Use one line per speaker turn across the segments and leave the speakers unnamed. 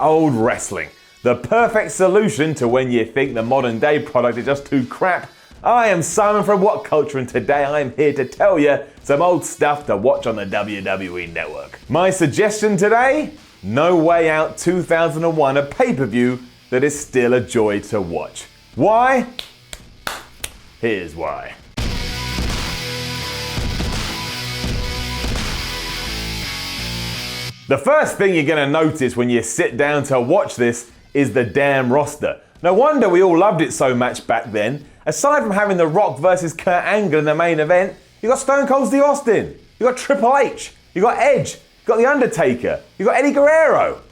old wrestling. The perfect solution to when you think the modern day product is just too crap. I am Simon from What Culture, and today I am here to tell you some old stuff to watch on the WWE Network. My suggestion today? No Way Out 2001, a pay-per-view that is still a joy to watch. Why? Here's why. The first thing you're going to notice when you sit down to watch this is the damn roster. No wonder we all loved it so much back then. Aside from having The Rock versus Kurt Angle in the main event, you got Stone Cold Steve Austin, you got Triple H, you got Edge, you got The Undertaker, you got Eddie Guerrero.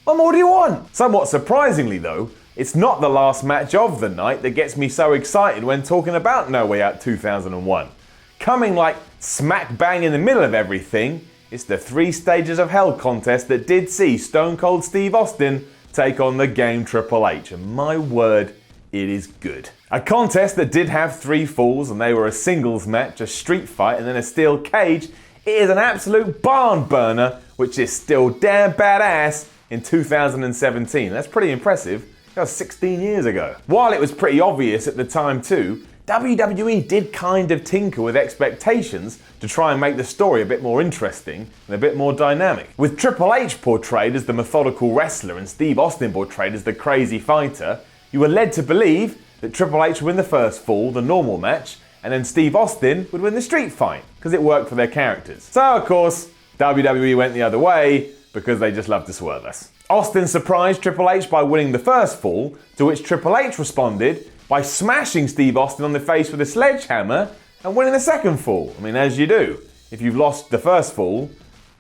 What more do you want? Somewhat surprisingly though, it's not the last match of the night that gets me so excited when talking about No Way Out 2001. Coming like smack bang in the middle of everything, it's the 3 Stages of Hell contest that did see Stone Cold Steve Austin take on the Game Triple H, and my word, it is good. A contest that did have 3 falls, and they were a singles match, a street fight, and then a steel cage. It is an absolute barn burner, which is still damn badass in 2017. That's pretty impressive. That was 16 years ago. While it was pretty obvious at the time too, WWE did kind of tinker with expectations to try and make the story a bit more interesting and a bit more dynamic. With Triple H portrayed as the methodical wrestler and Steve Austin portrayed as the crazy fighter, you were led to believe that Triple H would win the first fall, the normal match, and then Steve Austin would win the street fight, because it worked for their characters. So of course, WWE went the other way, because they just love to swerve us. Austin surprised Triple H by winning the first fall, to which Triple H responded by smashing Steve Austin on the face with a sledgehammer and winning the second fall. I mean, as you do. If you've lost the first fall,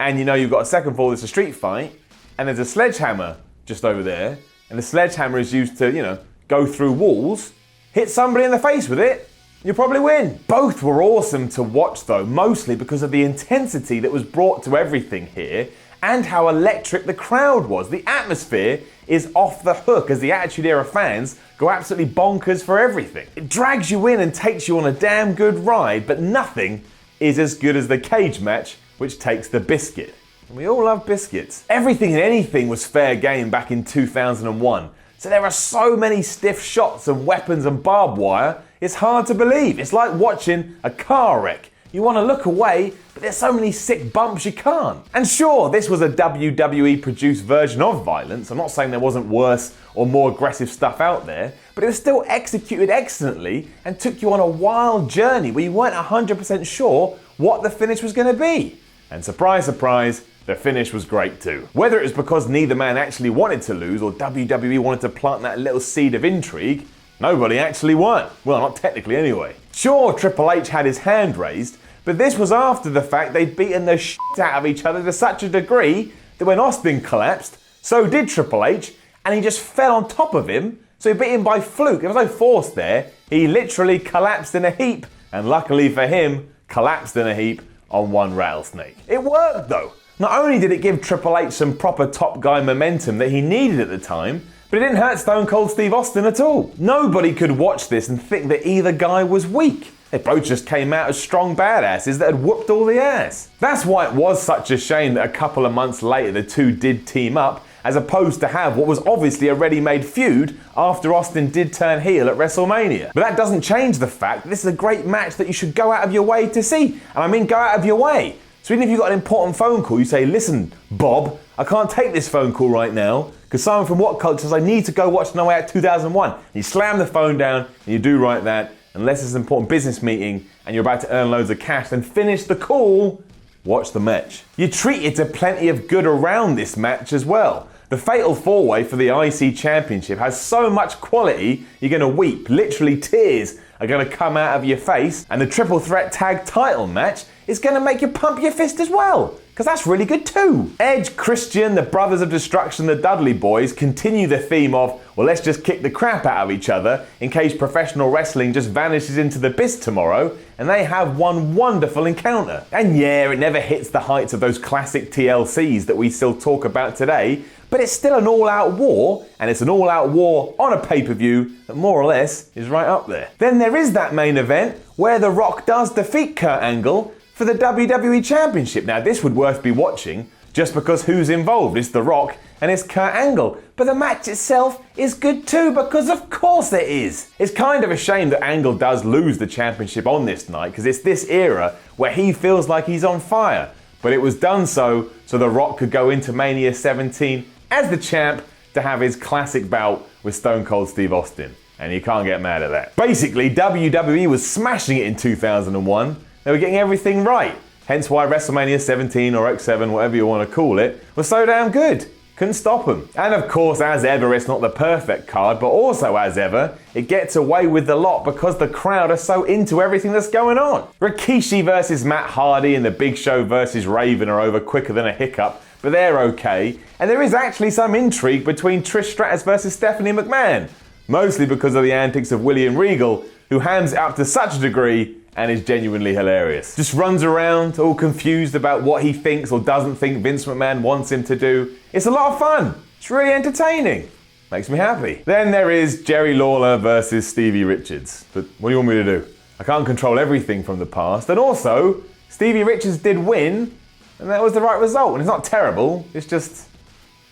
and you know you've got a second fall that's a street fight, and there's a sledgehammer just over there, and the sledgehammer is used to, go through walls, hit somebody in the face with it, you'll probably win. Both were awesome to watch though, mostly because of the intensity that was brought to everything here, and how electric the crowd was. The atmosphere is off the hook as the Attitude Era fans go absolutely bonkers for everything. It drags you in and takes you on a damn good ride, but nothing is as good as the cage match, which takes the biscuit. And we all love biscuits. Everything and anything was fair game back in 2001. So there are so many stiff shots and weapons and barbed wire, it's hard to believe. It's like watching a car wreck. You want to look away, but there's so many sick bumps you can't. And sure, this was a WWE produced version of violence. I'm not saying there wasn't worse or more aggressive stuff out there, but it was still executed excellently and took you on a wild journey where you weren't 100% sure what the finish was going to be. And surprise, surprise, the finish was great too. Whether it was because neither man actually wanted to lose or WWE wanted to plant that little seed of intrigue, nobody actually won. Well, not technically anyway. Sure, Triple H had his hand raised, but this was after the fact they'd beaten the shit out of each other to such a degree that when Austin collapsed, so did Triple H, and he just fell on top of him, so he beat him by fluke. There was no force there. He literally collapsed in a heap, and luckily for him, collapsed in a heap on one rattlesnake. It worked though. Not only did it give Triple H some proper top guy momentum that he needed at the time, but it didn't hurt Stone Cold Steve Austin at all. Nobody could watch this and think that either guy was weak. They both just came out as strong badasses that had whooped all the ass. That's why it was such a shame that a couple of months later the two did team up, as opposed to have what was obviously a ready-made feud after Austin did turn heel at WrestleMania. But that doesn't change the fact that this is a great match that you should go out of your way to see. And I mean go out of your way. So even if you've got an important phone call, you say, listen, Bob, I can't take this phone call right now because Simon from What Culture says I need to go watch No Way Out 2001. And you slam the phone down and you do right that. Unless it's an important business meeting and you're about to earn loads of cash, then finish the call, watch the match. You're treated to plenty of good around this match as well. The Fatal 4-Way for the IC Championship has so much quality, you're going to weep. Literally tears are going to come out of your face. And the Triple Threat Tag Title match is going to make you pump your fist as well, because that's really good too. Edge, Christian, the Brothers of Destruction, the Dudley Boys continue the theme of, well, let's just kick the crap out of each other in case professional wrestling just vanishes into the abyss tomorrow, and they have one wonderful encounter. And yeah, it never hits the heights of those classic TLCs that we still talk about today, but it's still an all-out war, and it's an all-out war on a pay-per-view that more or less is right up there. Then there is that main event where The Rock does defeat Kurt Angle for the WWE Championship. Now this would worth be watching, just because who's involved? It's The Rock and it's Kurt Angle. But the match itself is good too, because of course it is. It's kind of a shame that Angle does lose the championship on this night, because it's this era where he feels like he's on fire. But it was done so The Rock could go into Mania 17 as the champ to have his classic bout with Stone Cold Steve Austin. And you can't get mad at that. Basically, WWE was smashing it in 2001. They were getting everything right. Hence why WrestleMania 17 or X7, whatever you want to call it, was so damn good. Couldn't stop them. And of course, as ever, it's not the perfect card, but also as ever, it gets away with the lot because the crowd are so into everything that's going on. Rikishi versus Matt Hardy and the Big Show versus Raven are over quicker than a hiccup, but they're okay. And there is actually some intrigue between Trish Stratus versus Stephanie McMahon, mostly because of the antics of William Regal, who hams it up to such a degree and is genuinely hilarious. Just runs around all confused about what he thinks or doesn't think Vince McMahon wants him to do. It's a lot of fun. It's really entertaining. Makes me happy. Then there is Jerry Lawler versus Stevie Richards. But what do you want me to do? I can't control everything from the past. And also, Stevie Richards did win, and that was the right result. And it's not terrible. It's just,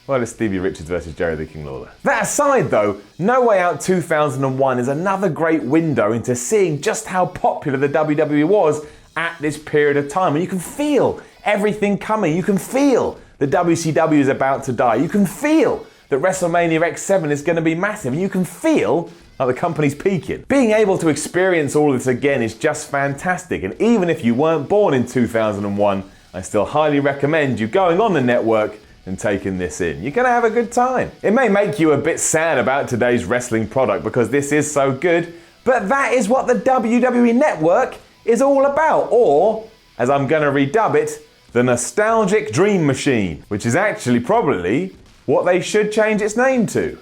well, it's Stevie Richards versus Jerry the King Lawler. That aside though, No Way Out 2001 is another great window into seeing just how popular the WWE was at this period of time. And you can feel everything coming. You can feel that WCW is about to die. You can feel that WrestleMania X7 is going to be massive. And you can feel like the company's peaking. Being able to experience all of this again is just fantastic. And even if you weren't born in 2001, I still highly recommend you going on the network and taking this in. You're gonna have a good time. It may make you a bit sad about today's wrestling product because this is so good, but that is what the WWE Network is all about. Or, as I'm gonna redub it, the Nostalgic Dream Machine, which is actually probably what they should change its name to.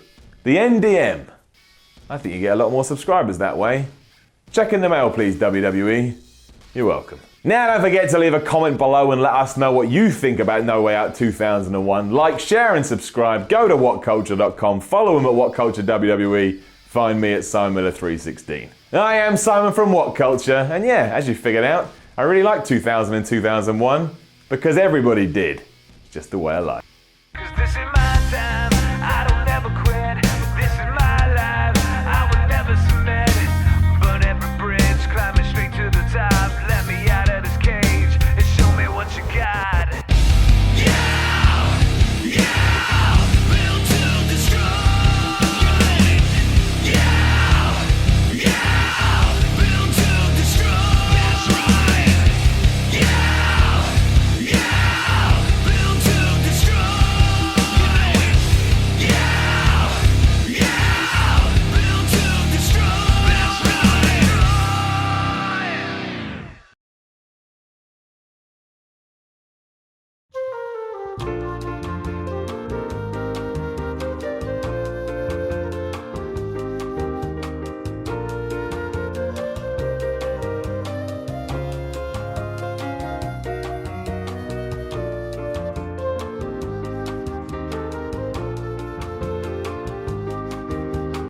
The NDM. I think you get a lot more subscribers that way. Check in the mail please, WWE. You're welcome. Now don't forget to leave a comment below and let us know what you think about No Way Out 2001. Like, share and subscribe. Go to whatculture.com. Follow them at WhatCultureWWE. Find me at SimonMiller316. I am Simon from What Culture, and yeah, as you figured out, I really like 2000 and 2001 because everybody did. It's just the way I like. 'Cause this is my time.